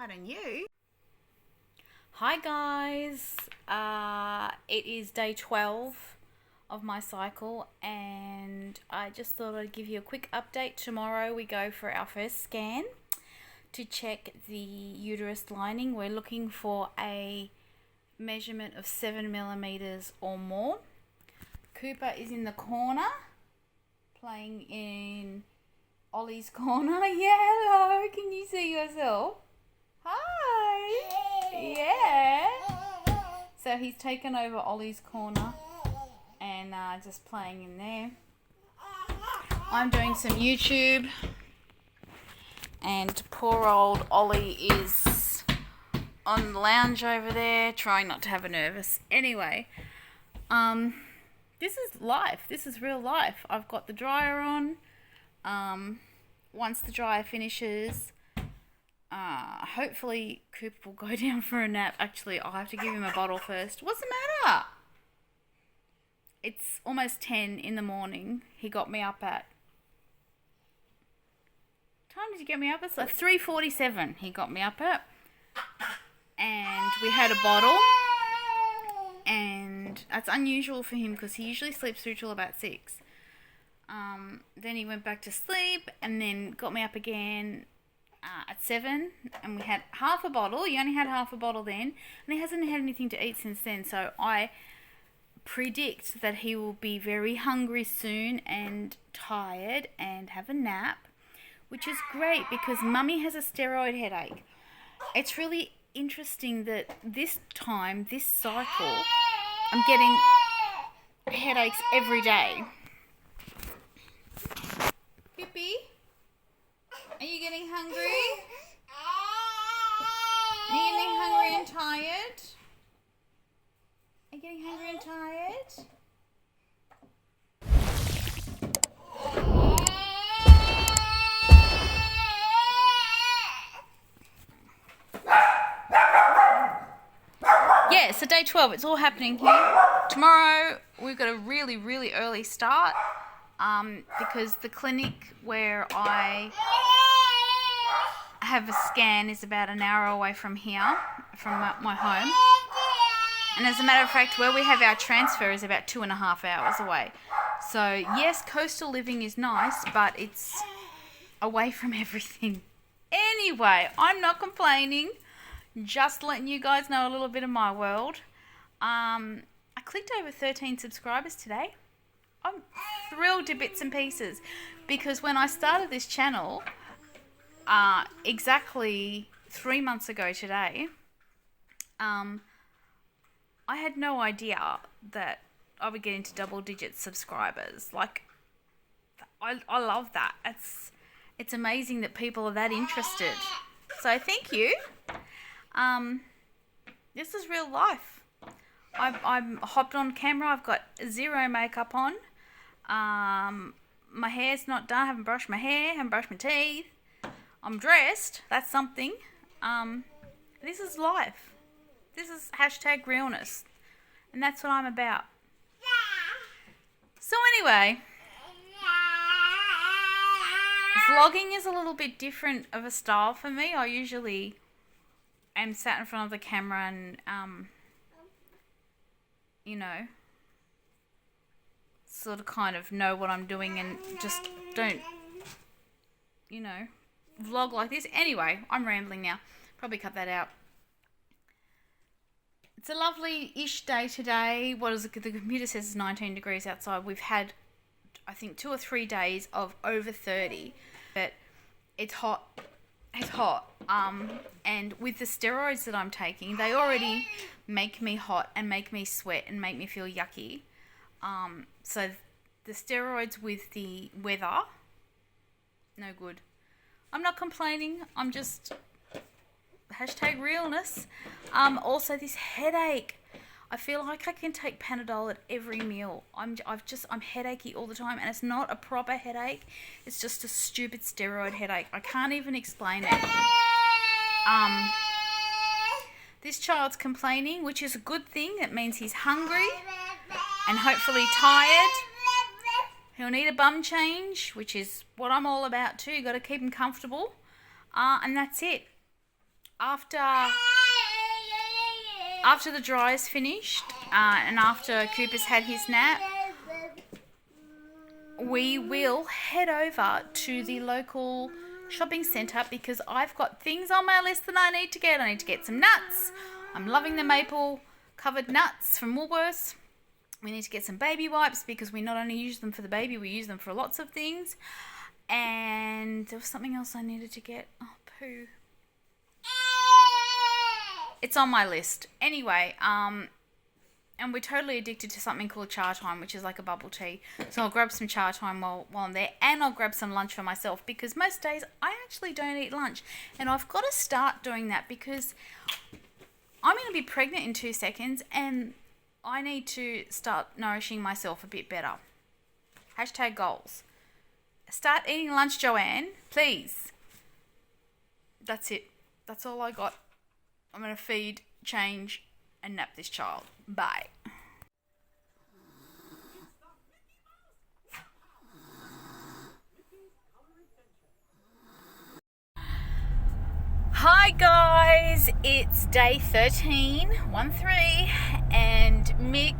Pardon you. Hi guys, it is day 12 of my cycle and I just thought I'd give you a quick update. Tomorrow we go for our first scan to check the uterus lining. We're looking for a measurement of 7 millimeters or more. Cooper is in the corner playing in Ollie's corner. Yeah, hello, can you see yourself? Hi. Yeah. So he's taken over Ollie's corner and just playing in there. I'm doing some YouTube and poor old Ollie is on the lounge over there trying not to have a nervous. Anyway, this is life. This is real life. I've got the dryer on. Once the dryer finishes, hopefully Cooper will go down for a nap. Actually, I'll have to give him a bottle first. What's the matter? It's almost 10 in the morning. He got me up at... What time did you get me up at? It's like 3:47 he got me up at. And we had a bottle. And that's unusual for him because he usually sleeps through till about 6. Then he went back to sleep and then got me up again at 7, and we had half a bottle. He only had half a bottle then, and he hasn't had anything to eat since then. So I predict that he will be very hungry soon and tired and have a nap, which is great because Mummy has a steroid headache. It's really interesting that this cycle, I'm getting headaches every day. Pippi? Are you getting hungry? Are you getting hungry and tired? Are you getting hungry and tired? Yeah, so day 12, it's all happening here. Tomorrow, we've got a really, really early start because the clinic where I have a scan is about an hour away from here, from my home. And as a matter of fact, where we have our transfer is about 2.5 hours away. So yes, coastal living is nice, but it's away from everything. Anyway, I'm not complaining. Just letting you guys know a little bit of my world. I clicked over 13 subscribers today. I'm thrilled to bits and pieces because when I started this channel, exactly 3 months ago today, I had no idea that I would get into double-digit subscribers. Like, I love that. It's amazing that people are that interested. So thank you. This is real life. I'm hopped on camera. I've got zero makeup on. My hair's not done. I haven't brushed my hair. Haven't brushed my teeth. I'm dressed. That's something. This is life. This is #realness. And that's what I'm about. So anyway, vlogging is a little bit different of a style for me. I usually am sat in front of the camera and, you know, sort of kind of know what I'm doing and just don't, you know, vlog like this. Anyway, I'm rambling now. Probably cut that out. It's a lovely-ish day today. What is it? The computer says it's 19 degrees outside. We've had, I think, 2 or 3 days of over 30, but it's hot. It's hot. And with the steroids that I'm taking, they already make me hot and make me sweat and make me feel yucky. So the steroids with the weather, no good. I'm not complaining. I'm just #realness. Also this headache. I feel like I can take Panadol at every meal. I'm headachy all the time, and it's not a proper headache. It's just a stupid steroid headache. I can't even explain it. This child's complaining, which is a good thing. It means he's hungry and hopefully tired. He'll need a bum change, which is what I'm all about too. Got to keep him comfortable. And that's it. after the dry is finished, and after Cooper's had his nap, we will head over to the local shopping centre because I've got things on my list that I need to get. I need to get some nuts. I'm loving the maple covered nuts from Woolworths. We need to get some baby wipes because we not only use them for the baby, we use them for lots of things. And there was something else I needed to get. Oh, poo. It's on my list. Anyway, and we're totally addicted to something called Cha Time, which is like a bubble tea. So I'll grab some Cha Time while I'm there, and I'll grab some lunch for myself because most days I actually don't eat lunch. And I've got to start doing that because I'm going to be pregnant in 2 seconds and I need to start nourishing myself a bit better. Hashtag goals. Start eating lunch, Joanne, please. That's it. That's all I got. I'm going to feed, change, and nap this child. Bye. Hi guys, it's day 13, 1-3, and Mick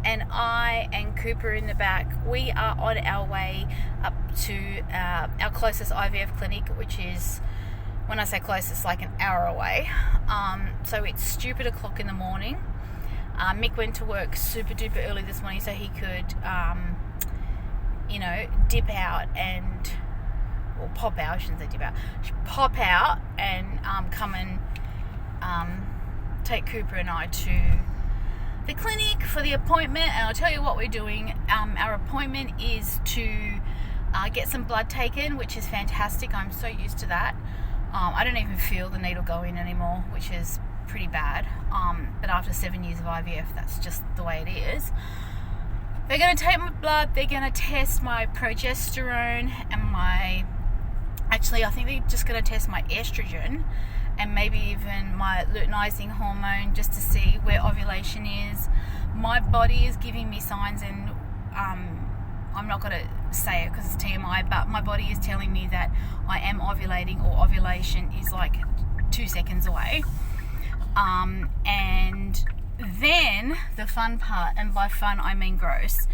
and I and Cooper in the back, we are on our way up to our closest IVF clinic, which is, when I say closest, like an hour away. So it's stupid o'clock in the morning. Mick went to work super duper early this morning so he could, dip out and, or pop out, I shouldn't say dip out, pop out and come and take Cooper and I to the clinic for the appointment. And I'll tell you what we're doing. Our appointment is to get some blood taken, which is fantastic. I'm so used to that. I don't even feel the needle go in anymore, which is pretty bad. But after 7 years of IVF, that's just the way it is. They're going to take my blood. They're going to test my progesterone and I think they're just going to test my estrogen and maybe even my luteinizing hormone just to see where ovulation is. My body is giving me signs, and I'm not going to say it because it's TMI, but my body is telling me that I am ovulating, or ovulation is like 2 seconds away. And then the fun part, and by fun I mean gross,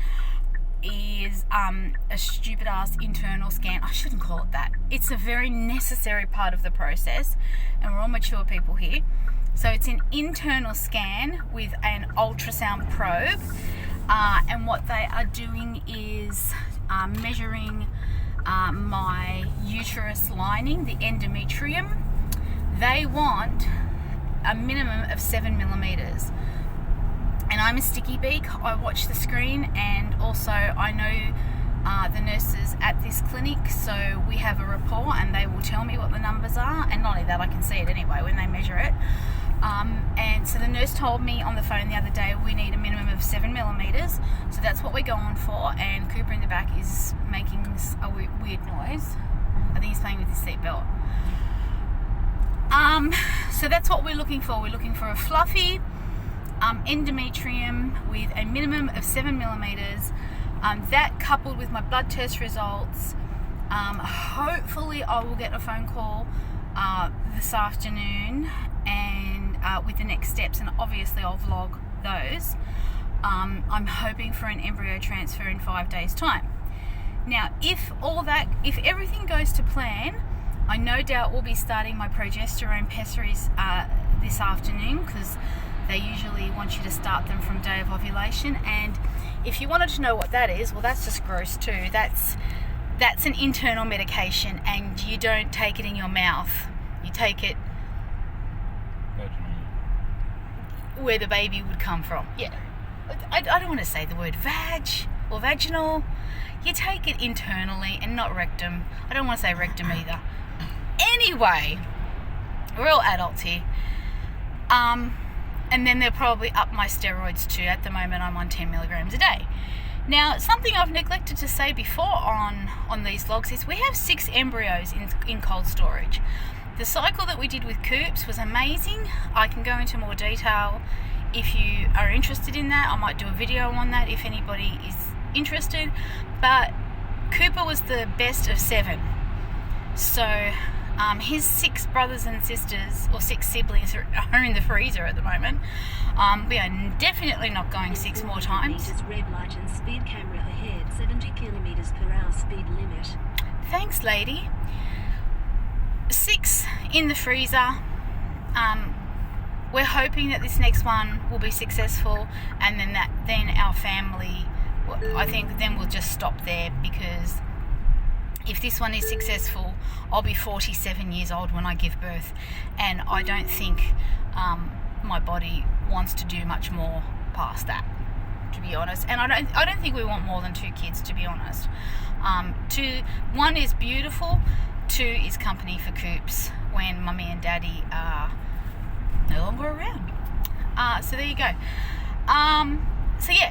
is a stupid ass internal scan. I shouldn't call it that. It's a very necessary part of the process, and we're all mature people here. So it's an internal scan with an ultrasound probe, and what they are doing is measuring my uterus lining, the endometrium. They want a minimum of 7 millimeters. And I'm a sticky beak. I watch the screen, and also I know the nurses at this clinic, so we have a rapport and they will tell me what the numbers are, and not only that, I can see it anyway when they measure it. And so the nurse told me on the phone the other day we need a minimum of 7 millimeters, so that's what we're going for. And Cooper in the back is making a weird noise. I think he's playing with his seatbelt. So that's what we're looking for. We're looking for a fluffy endometrium with a minimum of 7 millimeters. That coupled with my blood test results, hopefully I will get a phone call this afternoon, and with the next steps, and obviously I'll vlog those. I'm hoping for an embryo transfer in 5 days time. Now if everything goes to plan, I no doubt will be starting my progesterone pessaries this afternoon, because they usually want you to start them from day of ovulation. And if you wanted to know what that is, well, that's just gross too. That's an internal medication, and you don't take it in your mouth. You take it where the baby would come from. Yeah. I don't want to say the word vag or vaginal. You take it internally and not rectum. I don't want to say rectum either. Anyway, we're all adults here. And then they'll probably up my steroids too. At the moment I'm on 10 milligrams a day. Now, something I've neglected to say before on these logs is we have 6 embryos in cold storage. The cycle that we did with Coops was amazing. I can go into more detail if you are interested in that. I might do a video on that if anybody is interested. But Cooper was the best of 7. So His 6 brothers and sisters, or 6 siblings, are in the freezer at the moment. We are definitely not going 6 more times. Red light and speed camera ahead, 70 kilometers per hour speed limit. Thanks, lady. 6 in the freezer. We're hoping that this next one will be successful, and then our family, I think then we'll just stop there, because if this one is successful, I'll be 47 years old when I give birth, and I don't think my body wants to do much more past that, to be honest. And I don't think we want more than 2 kids, to be honest. 1 is beautiful, 2 is company for Coops when mummy and daddy are no longer around. So there you go.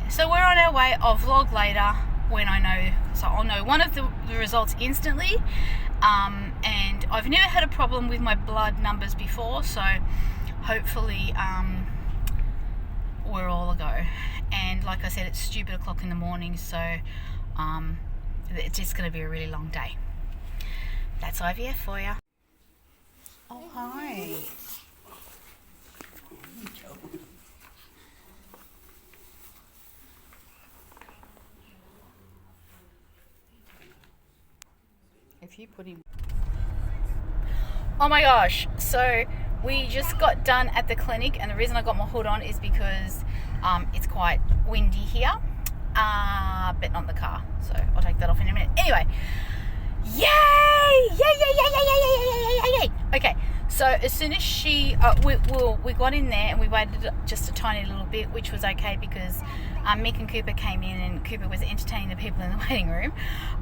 So we're on our way. I'll vlog later when I know. So I'll know one of the results instantly. And I've never had a problem with my blood numbers before, so hopefully we're all a go. And like I said, it's stupid o'clock in the morning, so it's just going to be a really long day. That's IVF for you. Oh, hi. If you put him... Oh my gosh, so we just got done at the clinic, and the reason I got my hood on is because it's quite windy here, but not in the car, so I'll take that off in a minute. Anyway, yay! Yay! Okay, so as soon as we got in there, and we waited just a tiny little bit, which was okay because Mick and Cooper came in, and Cooper was entertaining the people in the waiting room.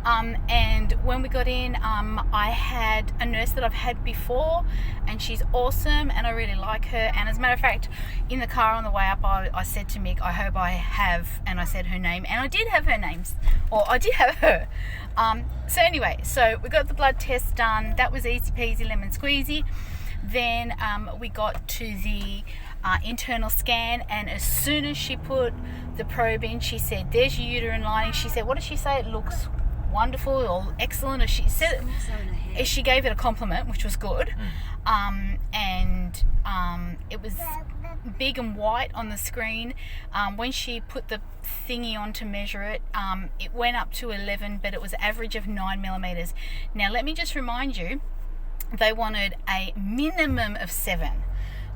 And when we got in, I had a nurse that I've had before, and she's awesome, and I really like her. And as a matter of fact, in the car on the way up, I said to Mick, I hope I have, and I said her name, and I did have her names, or I did have her. So anyway, so we got the blood test done. That was easy peasy lemon squeezy. Then we got to the internal scan, and as soon as she put the probe in, she said, there's your uterine lining. She said, what did she say? It looks wonderful or excellent, or she said, she gave it a compliment, which was good. It was big and white on the screen. When she put the thingy on to measure it, it went up to 11, but it was average of 9 millimeters. Now let me just remind you, they wanted a minimum of 7.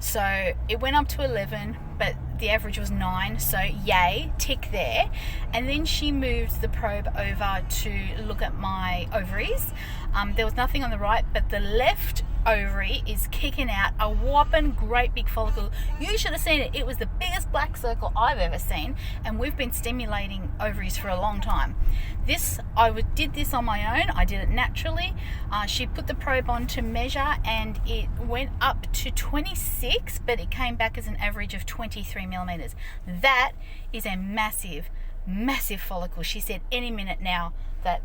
So it went up to 11, but the average was 9, so yay, tick there. And then she moved the probe over to look at my ovaries. There was nothing on the right, but the left ovary is kicking out a whopping great big follicle. You should have seen it. It was the biggest black circle I've ever seen, and we've been stimulating ovaries for a long time. I did this on my own. I did it naturally. She put the probe on to measure, and it went up to 26, but it came back as an average of 23 millimeters. That is a massive, massive follicle. She said any minute now that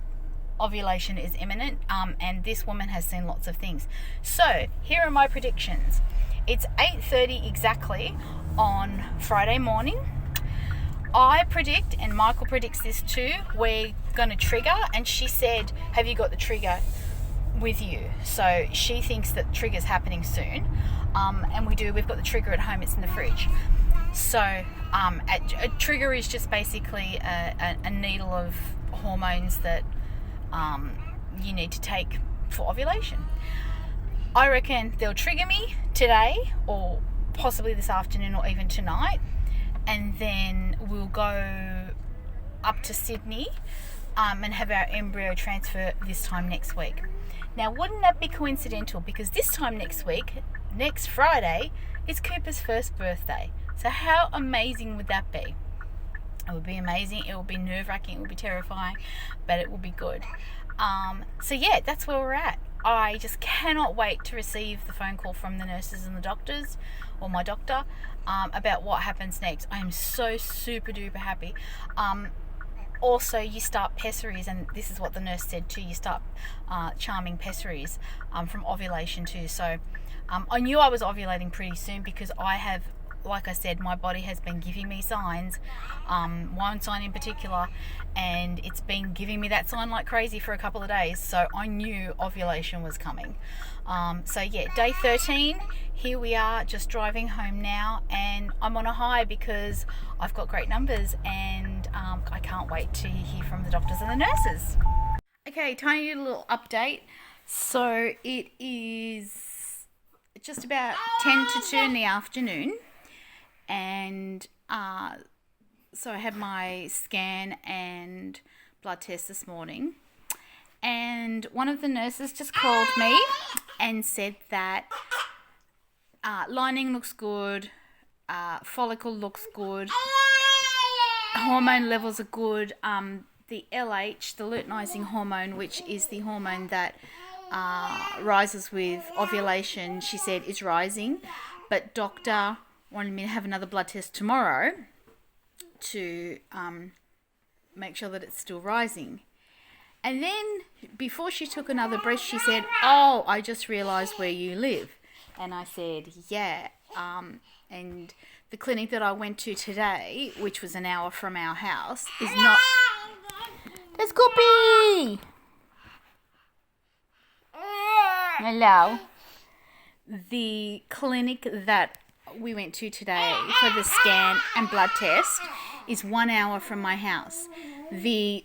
ovulation is imminent, and this woman has seen lots of things. So here are my predictions. It's 8:30 exactly on Friday morning. I predict, and Michael predicts this too, we're going to trigger, and she said, have you got the trigger with you? So she thinks that trigger's happening soon, and we've got the trigger at home. It's in the fridge. So a trigger is just basically a needle of hormones that you need to take for ovulation. I reckon they'll trigger me today, or possibly this afternoon, or even tonight, and then we'll go up to Sydney and have our embryo transfer this time next week. Now, wouldn't that be coincidental? Because this time next week, next Friday, is Cooper's first birthday. So how amazing would that be? It would be amazing. It will be nerve-wracking. It will be terrifying, but it will be good. So yeah, that's where we're at. I just cannot wait to receive the phone call from the nurses and the doctors, or my doctor, about what happens next. I am so super duper happy. Also, you start pessaries, and this is what the nurse said too, you start charming pessaries from ovulation too. So I knew I was ovulating pretty soon, because I have like I said, my body has been giving me signs, one sign in particular, and it's been giving me that sign like crazy for a couple of days, so I knew ovulation was coming. So yeah, day 13, here we are, just driving home now, and I'm on a high because I've got great numbers, and I can't wait to hear from the doctors and the nurses. Okay, tiny little update. So it is just about 10 to 2 in the afternoon, and so I had my scan and blood test this morning, and one of the nurses just called me and said that lining looks good, follicle looks good, hormone levels are good. The LH, the luteinizing hormone, which is the hormone that rises with ovulation, she said is rising, but doctor wanted me to have another blood test tomorrow to make sure that it's still rising. And then before she took another breath, she said, "Oh, I just realized where you live." And I said, "Yeah." And the clinic that I went to today, which was an hour from our house, is not... There's Guppy! Hello. The clinic that we went to today for the scan and blood test is 1 hour from my house. The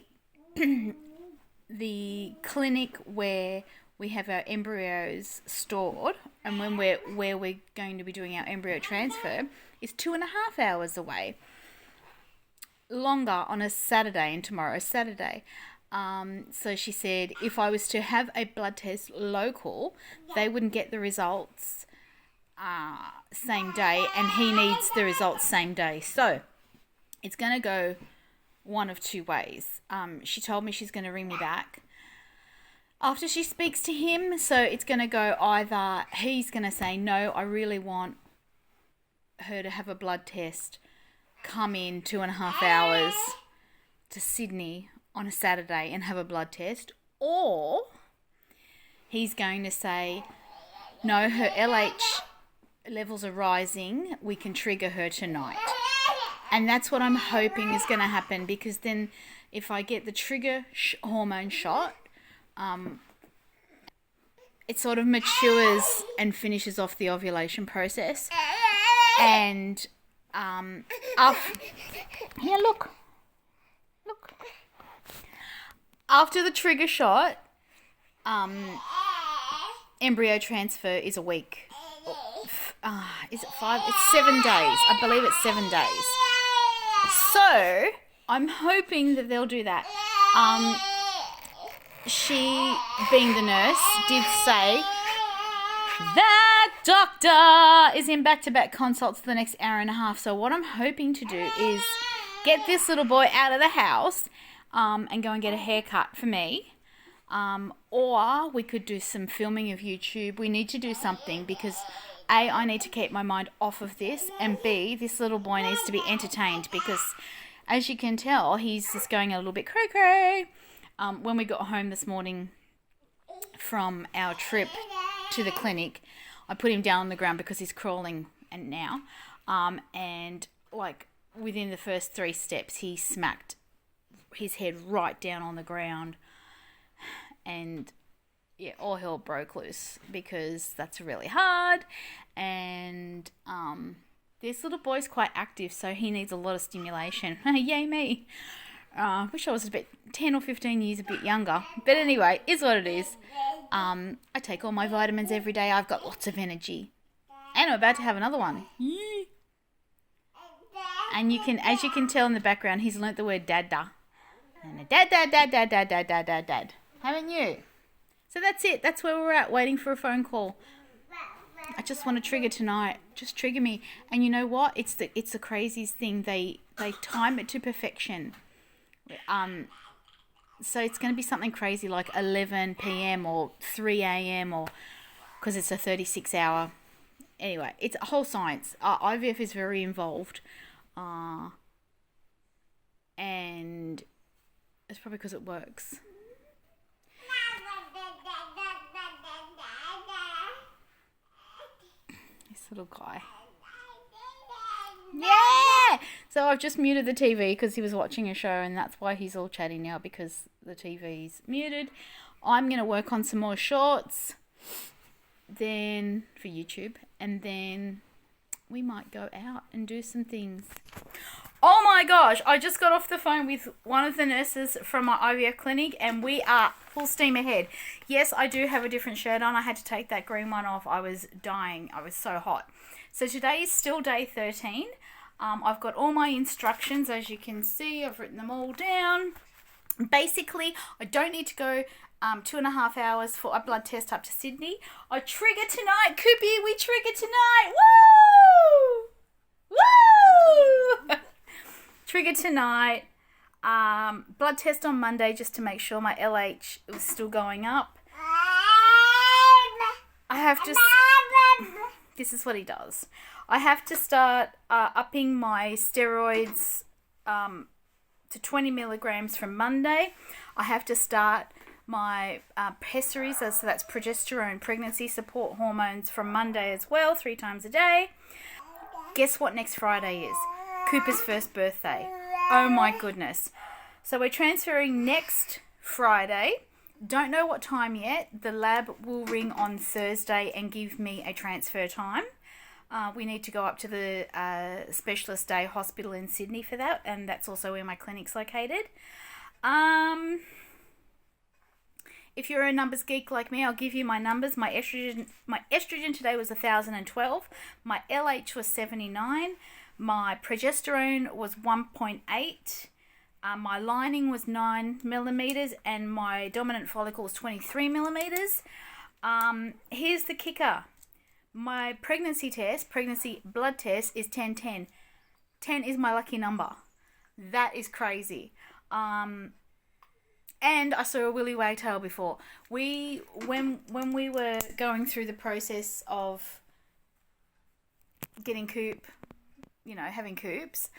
clinic where we have our embryos stored and where we're going to be doing our embryo transfer is 2.5 hours away. Longer on a Saturday, and tomorrow's Saturday. So she said if I was to have a blood test local, they wouldn't get the results same day, and he needs the results same day. So it's going to go one of two ways. She told me she's going to ring me back after she speaks to him. So it's going to go either he's going to say, "No, I really want her to have a blood test, come in 2.5 hours to Sydney on a Saturday and have a blood test," or he's going to say, "No, her LH levels are rising, we can trigger her tonight." And that's what I'm hoping is going to happen, because then if I get the trigger hormone shot, it sort of matures and finishes off the ovulation process. And yeah, look. After the trigger shot, embryo transfer is a week. Is it 5? It's 7 days. I believe it's 7 days. So I'm hoping that they'll do that. She, being the nurse, did say that doctor is in back-to-back consults for the next hour and a half. So what I'm hoping to do is get this little boy out of the house and go and get a haircut for me. Or we could do some filming of YouTube. We need to do something because A, I need to keep my mind off of this, and B, this little boy needs to be entertained because, as you can tell, he's just going a little bit cray-cray. When we got home this morning from our trip to the clinic, I put him down on the ground because he's crawling and now. And like within the first 3 steps, he smacked his head right down on the ground. And yeah, all hell broke loose because that's really hard. And this little boy's quite active, so he needs a lot of stimulation. Yay me. Wish I was a bit 10 or 15 years a bit younger. But anyway, is what it is. I take all my vitamins every day. I've got lots of energy. And I'm about to have another one. Yeah. And as you can tell in the background, he's learnt the word dada. And dad. Haven't you? So that's it. That's where we're at, waiting for a phone call. I just want to trigger tonight. Just trigger me. And you know what? It's the craziest thing. They time it to perfection. So it's going to be something crazy like 11 p.m. or 3 a.m. or because it's a 36-hour. Anyway, it's a whole science. IVF is very involved. And it's probably because it works. This little guy. Yeah! So I've just muted the TV because he was watching a show, and that's why he's all chatty now, because the TV's muted. I'm going to work on some more shorts then for YouTube, and then we might go out and do some things. Oh my gosh, I just got off the phone with one of the nurses from my IVF clinic, and we are full steam ahead. Yes, I do have a different shirt on. I had to take that green one off. I was dying. I was so hot. So today is still day 13. I've got all my instructions, as you can see. I've written them all down. Basically, I don't need to go 2.5 hours for a blood test up to Sydney. I trigger tonight, Koopy. We trigger tonight. Woo! Woo! Trigger tonight. Blood test on Monday just to make sure my LH was still going up. I have to... This is what he does. I have to start upping my steroids to 20 milligrams from Monday. I have to start my pessaries, so that's progesterone pregnancy support hormones, from Monday as well, 3 times a day. Guess what next Friday is? Cooper's first birthday. Oh my goodness. So we're transferring next Friday. Don't know what time yet. The lab will ring on Thursday and give me a transfer time. We need to go up to the Specialist Day Hospital in Sydney for that, and that's also where my clinic's located. If you're a numbers geek like me, I'll give you my numbers. My estrogen today was 1,012. My LH was 79. My progesterone was 1.8. My lining was 9 millimeters, and my dominant follicle was 23 millimeters. Here's the kicker. My pregnancy blood test is 1010. 10 is my lucky number. That is crazy. And I saw a willy wagtail before. When we were going through the process of getting Coop, having Coops,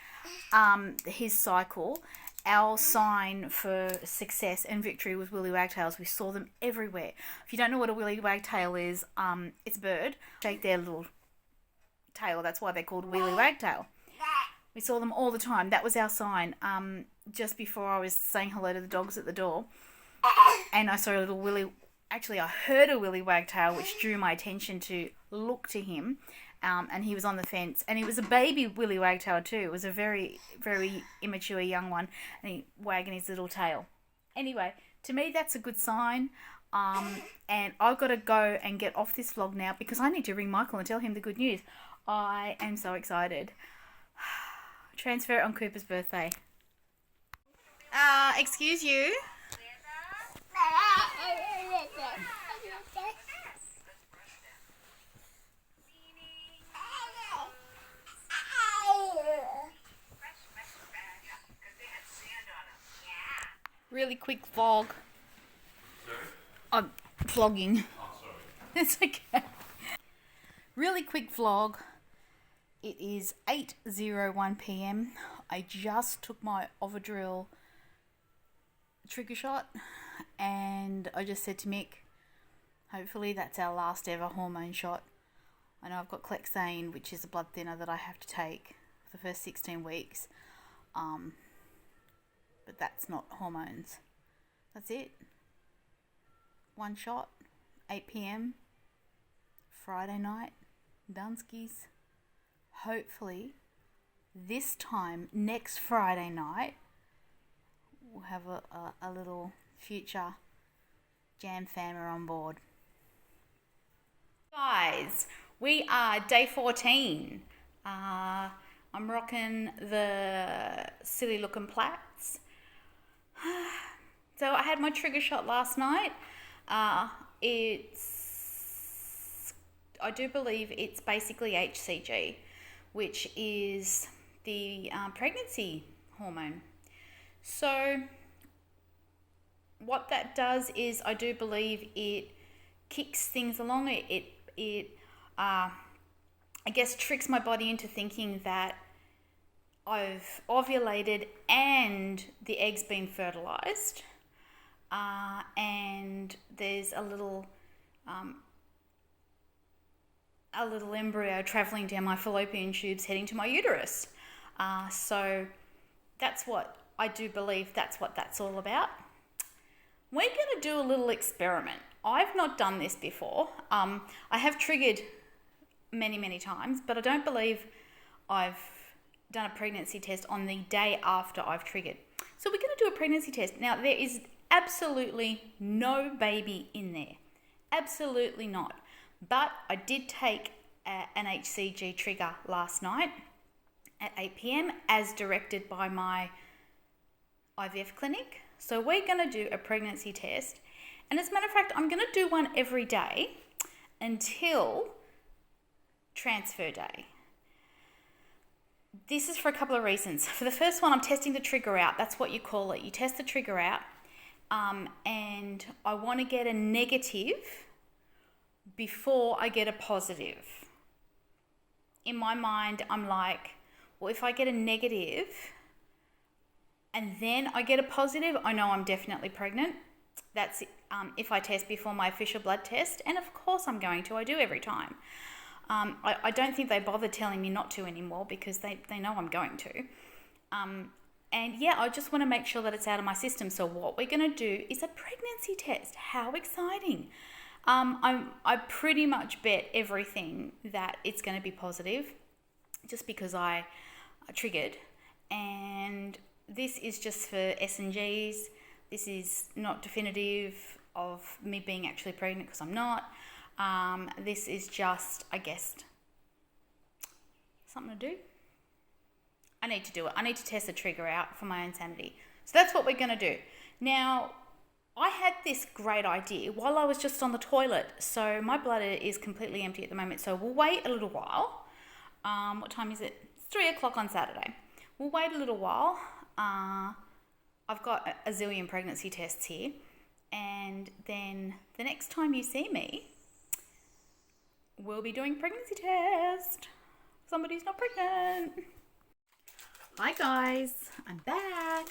his cycle, our sign for success and victory was willy wagtails. We saw them everywhere. If you don't know what a willy wagtail is, it's a bird. Shake their little tail. That's why they're called willy wagtail. We saw them all the time. That was our sign. Just before I was saying hello to the dogs at the door, and I saw a little willy. Actually, I heard a willy wagtail, which drew my attention to look to him. And he was on the fence, and he was a baby willy wagtail too. It was a very, very immature young one, and he wagging his little tail. Anyway, to me that's a good sign. And I've got to go and get off this vlog now because I need to ring Michael and tell him the good news. I am so excited. Transfer on Cooper's birthday. Excuse you. Really quick vlog. Sorry? I'm vlogging. Oh, sorry. It's okay. Really quick vlog. It is 8:01 p.m. I just took my Overdrill trigger shot, and I just said to Mick, hopefully that's our last ever hormone shot. I know I've got Clexane, which is a blood thinner that I have to take for the first 16 weeks. But that's not hormones. That's it. One shot, 8 p.m. Friday night, Dunskies. Hopefully, this time, next Friday night, we'll have a little future jam fammer on board. Guys, we are day 14. I'm rocking the silly looking plaits. So I had my trigger shot last night. I do believe it's basically HCG, which is the pregnancy hormone. So what that does is, I do believe it kicks things along. It I guess tricks my body into thinking that I've ovulated and the egg's been fertilized, and there's a little a little embryo traveling down my fallopian tubes heading to my uterus. So that's what I do believe that's what that's all about. We're going to do a little experiment. I've not done this before. I have triggered many times, but I don't believe I've done a pregnancy test on the day after I've triggered. So we're going to do a pregnancy test. Now, there is absolutely no baby in there. Absolutely not. But I did take an HCG trigger last night at 8 p.m. as directed by my IVF clinic. So we're going to do a pregnancy test. And as a matter of fact, I'm going to do one every day until transfer day. This is for a couple of reasons. For the first one, I'm testing the trigger out. That's what you call it. You test the trigger out. And I want to get a negative before I get a positive. In my mind, I'm like, well, if I get a negative and then I get a positive, I know I'm definitely pregnant. That's if I test before my official blood test. And of course I'm going to. I do every time. I don't think they bother telling me not to anymore because they know I'm going to. And yeah, I just want to make sure that it's out of my system. So what we're going to do is a pregnancy test. How exciting. I pretty much bet everything that it's going to be positive just because I triggered. And this is just for S&Gs. This is not definitive of me being actually pregnant because I'm not. This is just, I guess, something to do. I need to do it. I need to test the trigger out for my own sanity. So that's what we're going to do. Now, I had this great idea while I was just on the toilet. So my bladder is completely empty at the moment. So we'll wait a little while. What time is it? It's 3 o'clock on Saturday. We'll wait a little while. I've got a zillion pregnancy tests here. And then the next time you see me, we'll be doing pregnancy test. Somebody's not pregnant. Hi guys, I'm back.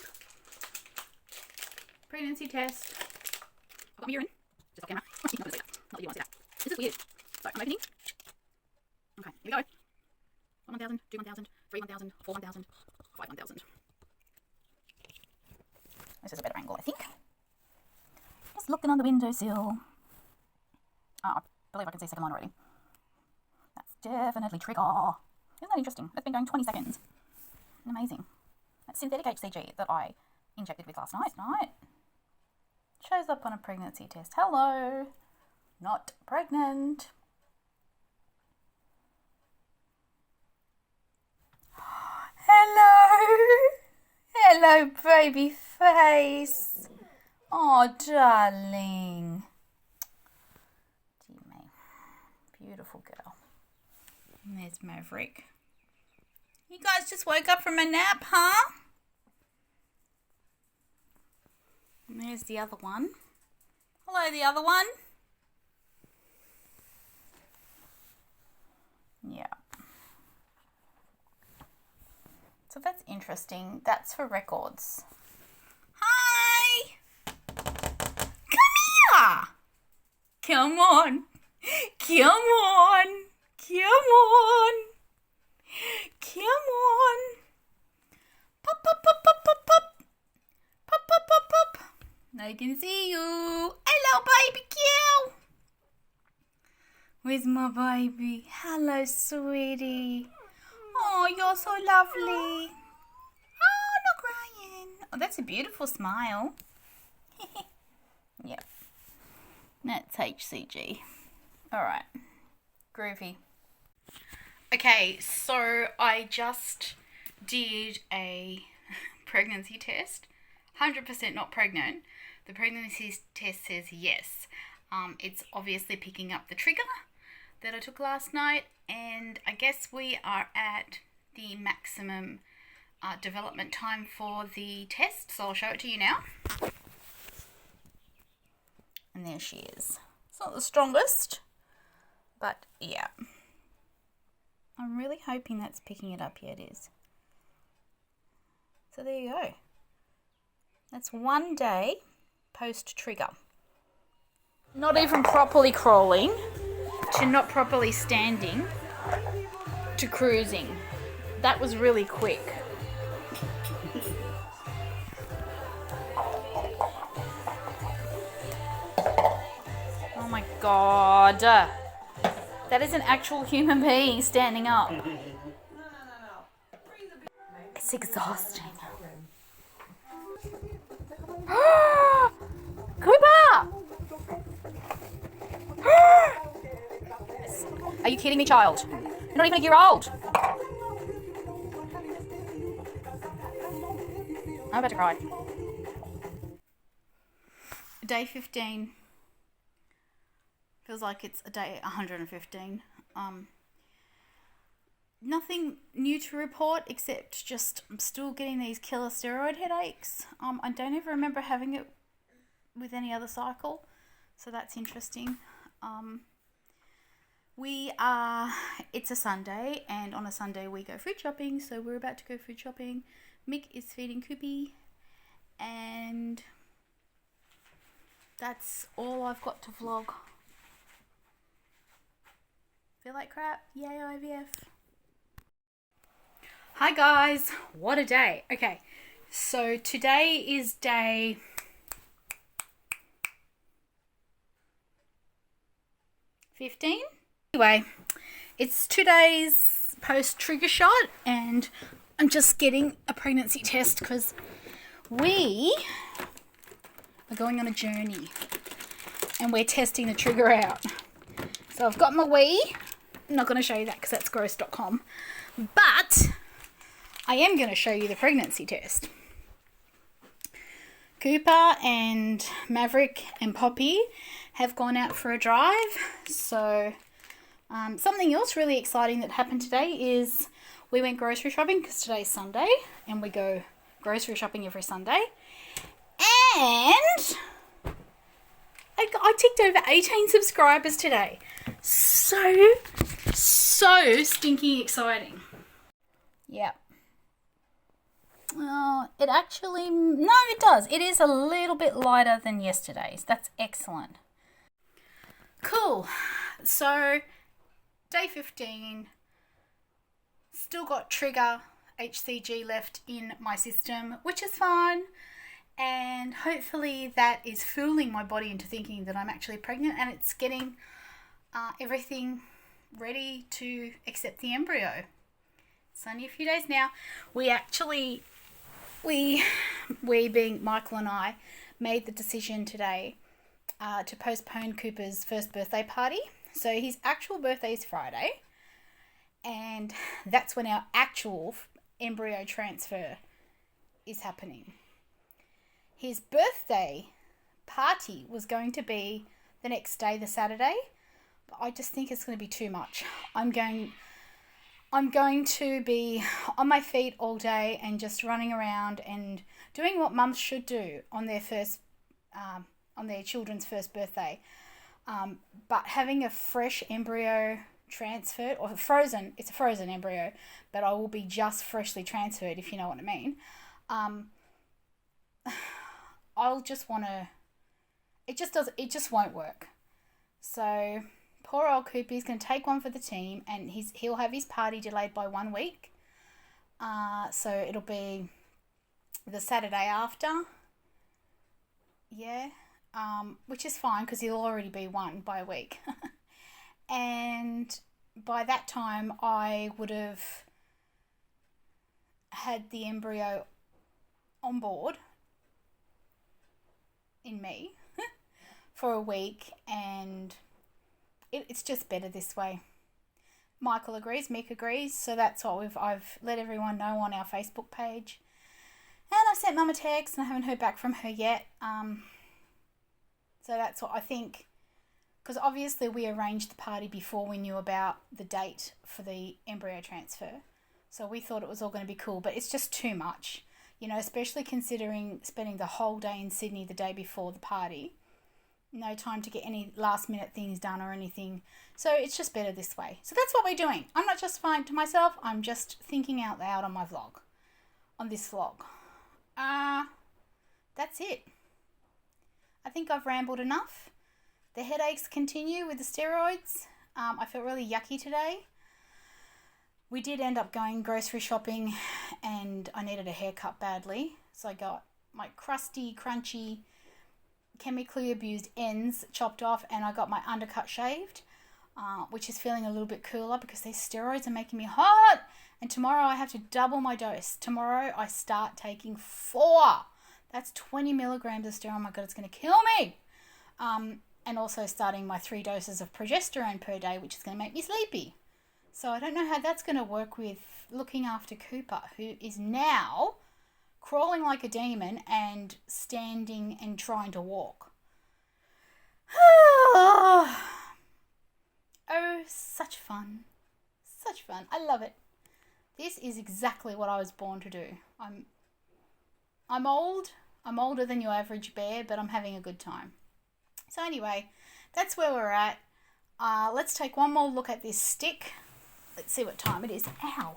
Pregnancy test. I've got my urine. Just off camera. Not that you want to see that. This is weird. So I'm opening. Okay, here we go. 1,000, 2,000, 3,000, 4,000, 5,000. This is a better angle, I think. Just looking on the windowsill. Oh, I believe I can see second line already. That's definitely trigger. Isn't that interesting? It's been going 20 seconds. Amazing. That's synthetic HCG that I injected with last night. Shows up on a pregnancy test. Hello. Not pregnant. Hello. Hello, baby face. Oh, darling. Dear me. Beautiful girl. And there's Maverick. You guys just woke up from a nap, huh? And there's the other one. Hello, the other one. Yeah. So that's interesting. That's for records. Hi! Come here! Come on! Come on! Come on! Come on. Pop, pop, pop, pop, pop, pop. Pop, pop, pop, pop. I can see you. Hello, baby cow. Where's my baby? Hello, sweetie. Oh, you're so lovely. Oh, not crying. Oh, that's a beautiful smile. Yep. That's HCG. All right. Groovy. Okay, so I just did a pregnancy test. 100% not pregnant. The pregnancy test says yes. It's obviously picking up the trigger that I took last night, and I guess we are at the maximum development time for the test, so I'll show it to you now. And there she is. It's not the strongest, but yeah. I'm really hoping that's picking it up. Yeah, it is. So there you go. That's 1 day post-trigger. Not even properly crawling. to not properly standing to cruising. That was really quick. Oh my god. That is an actual human being standing up. It's exhausting. Cooper! Are you kidding me, child? You're not even a year old. I'm about to cry. Day 15. Feels like it's a day 115. Nothing new to report except just I'm still getting these killer steroid headaches. I don't ever remember having it with any other cycle, so that's interesting. It's a Sunday, and on a Sunday we go food shopping, so we're about to go food shopping. Mick is feeding Koopy, and that's all I've got to vlog. Feel like crap? Yay IVF. Hi guys, what a day. Okay, so today is day 15. Anyway, it's 2 days post trigger shot, and I'm just getting a pregnancy test because we are going on a journey and we're testing the trigger out. So I've got my wee. I'm not going to show you that because that's gross.com. But I am going to show you the pregnancy test. Cooper and Maverick and Poppy have gone out for a drive. So something else really exciting that happened today is we went grocery shopping because today's Sunday and we go grocery shopping every Sunday. And I ticked over 18 subscribers today. So stinking exciting. Yeah. Well, it actually, no, it does. It is a little bit lighter than yesterday's. That's excellent. Cool. So, day 15. Still got trigger HCG left in my system, which is fine. And hopefully that is fooling my body into thinking that I'm actually pregnant, and it's getting everything ready to accept the embryo. It's only a few days now. We being Michael and I, made the decision today to postpone Cooper's first birthday party. So his actual birthday is Friday, and that's when our actual embryo transfer is happening. His birthday party was going to be the next day, the Saturday, but I just think it's going to be too much. I'm going to be on my feet all day and just running around and doing what mums should do on their children's first birthday. But having a fresh embryo transferred, or frozen, it's a frozen embryo, but I will be just freshly transferred, if you know what I mean. I'll just want to, it just won't work. So poor old Coopy's going to take one for the team, and he'll have his party delayed by 1 week. So it'll be the Saturday after. Yeah. Which is fine because he'll already be one by a week. And by that time I would have had the embryo on board in me for a week, and it's just better this way. Michael agrees, Mick agrees, so that's what I've let everyone know on our Facebook page. And I've sent Mum a text and I haven't heard back from her yet. So that's what I think, because obviously we arranged the party before we knew about the date for the embryo transfer. So we thought it was all going to be cool, but it's just too much, especially considering spending the whole day in Sydney the day before the party. No time to get any last minute things done or anything. So it's just better this way. So that's what we're doing. I'm not justifying to myself. I'm just thinking out loud on my vlog, on this vlog. That's it. I think I've rambled enough. The headaches continue with the steroids. I felt really yucky today. We did end up going grocery shopping and I needed a haircut badly. So I got my crusty, crunchy, chemically abused ends chopped off and I got my undercut shaved, which is feeling a little bit cooler because these steroids are making me hot. And tomorrow I have to double my dose. Tomorrow I start taking 4. That's 20 milligrams of steroid. Oh my God, it's going to kill me. And also starting my 3 doses of progesterone per day, which is going to make me sleepy. So I don't know how that's going to work with looking after Cooper, who is now crawling like a demon and standing and trying to walk. Oh, such fun. Such fun. I love it. This is exactly what I was born to do. I'm old. I'm older than your average bear, but I'm having a good time. So anyway, that's where we're at. Let's take one more look at this stick. Let's see what time it is. Ow.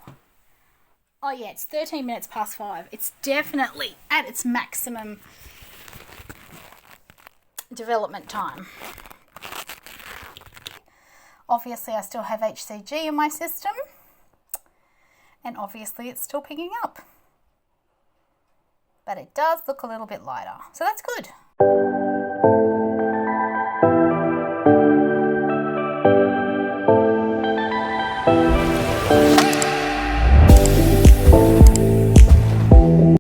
Oh yeah, it's 13 minutes past 5. It's definitely at its maximum development time. Obviously, I still have HCG in my system. And obviously, it's still picking up. But it does look a little bit lighter. So that's good.